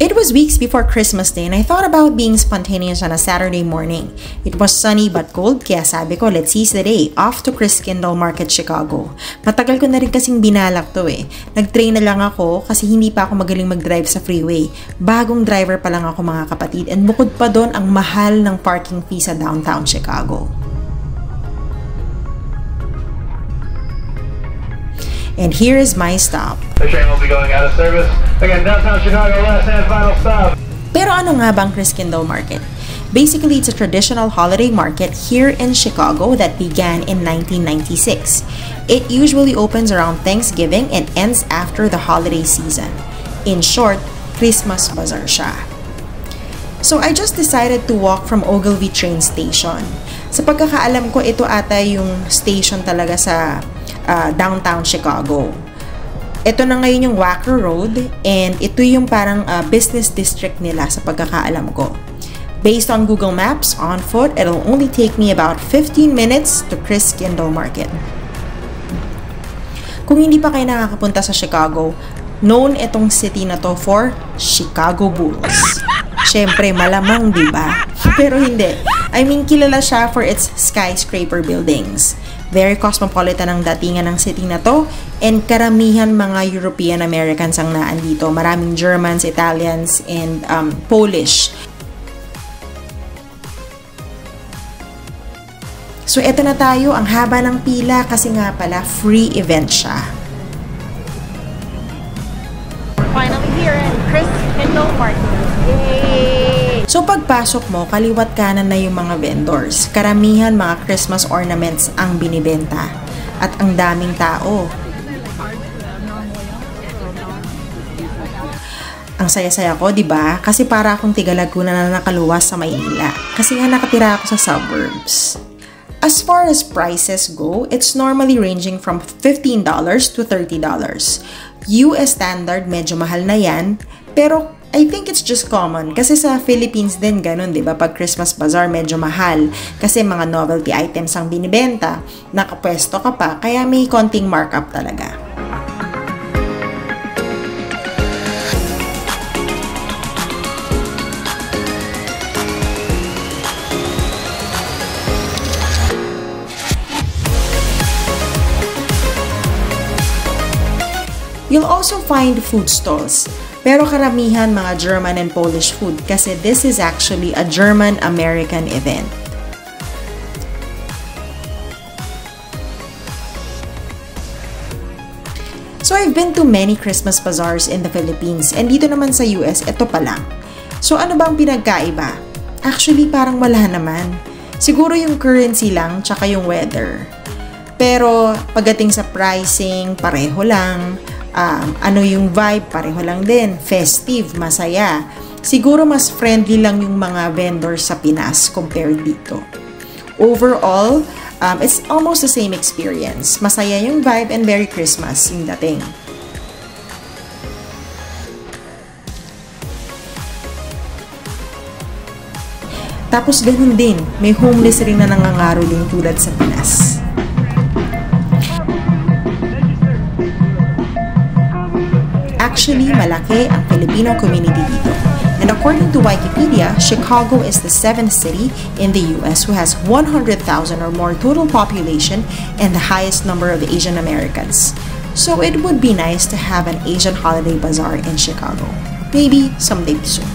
It was weeks before Christmas Day and I thought about being spontaneous on a Saturday morning. It was sunny but cold kaya sabi ko let's seize the day off to Christkindle Market, Chicago. Matagal ko na rin kasing binalak to eh. Nag-train na lang ako kasi hindi pa ako magaling mag-drive sa freeway. Bagong driver pa lang ako mga kapatid and bukod pa doon ang mahal ng parking fee sa downtown Chicago. And here is my stop. The train will be going out of service. Again, downtown Chicago, last and final stop. Pero ano nga bang Christkindle Market? Basically, it's a traditional holiday market here in Chicago that began in 1996. It usually opens around Thanksgiving and ends after the holiday season. In short, Christmas bazaar siya. So I just decided to walk from Ogilvie train station. Sa pagkakaalam ko, ito ata yung station talaga sa downtown Chicago. Ito na ngayon yung Wacker Road and ito yung parang business district nila sa pagkakaalam ko. Based on Google Maps, on foot, it'll only take me about 15 minutes to Christkindle Market. Kung hindi pa kayo nakakapunta sa Chicago, known itong city na to for Chicago Bulls. Siyempre, malamang, di ba? Pero hindi. I mean, kilala siya for its skyscraper buildings. Very cosmopolitan ang datingan ng city na to and karamihan mga European Americans ang naandito. Maraming Germans, Italians, and Polish. So eto na tayo, ang haba ng pila kasi nga pala free event siya. We're finally here in Christkindle Market. Yay! So pagpasok mo, kaliwat kanan na yung mga vendors. Karamihan mga Christmas ornaments ang binibenta. At ang daming tao. Ang saya-saya ko, di ba? Kasi para akong tiga Laguna na nakaluwas sa Maynila. Kasi nga nakatira ako sa suburbs. As far as prices go, it's normally ranging from $15 to $30. US standard, medyo mahal na yan. Pero I think it's just common. Kasi sa Philippines din ganun, di ba? Pag Christmas Bazaar, medyo mahal. Kasi mga novelty items ang binibenta. Nakapwesto ka pa, kaya may konting markup talaga. You'll also find food stalls. Pero karamihan mga German and Polish food kasi this is actually a German-American event. So I've been to many Christmas bazaars in the Philippines and dito naman sa US, ito pa lang. So ano bang pinagkaiba? Actually parang wala naman. Siguro yung currency lang tsaka yung weather. Pero pagdating sa pricing, pareho lang. Ano yung vibe, pareho lang din. Festive, masaya. Siguro mas friendly lang yung mga vendors sa Pinas compared dito. Overall, it's almost the same experience. Masaya yung vibe and Merry Christmas yung dating. Tapos ganun din, may homeless rin na nangangaro din tulad sa Pinas. Actually, malaki ang Filipino community dito. And according to Wikipedia, Chicago is the 7th city in the US who has 100,000 or more total population and the highest number of Asian Americans. So it would be nice to have an Asian holiday bazaar in Chicago. Maybe someday soon.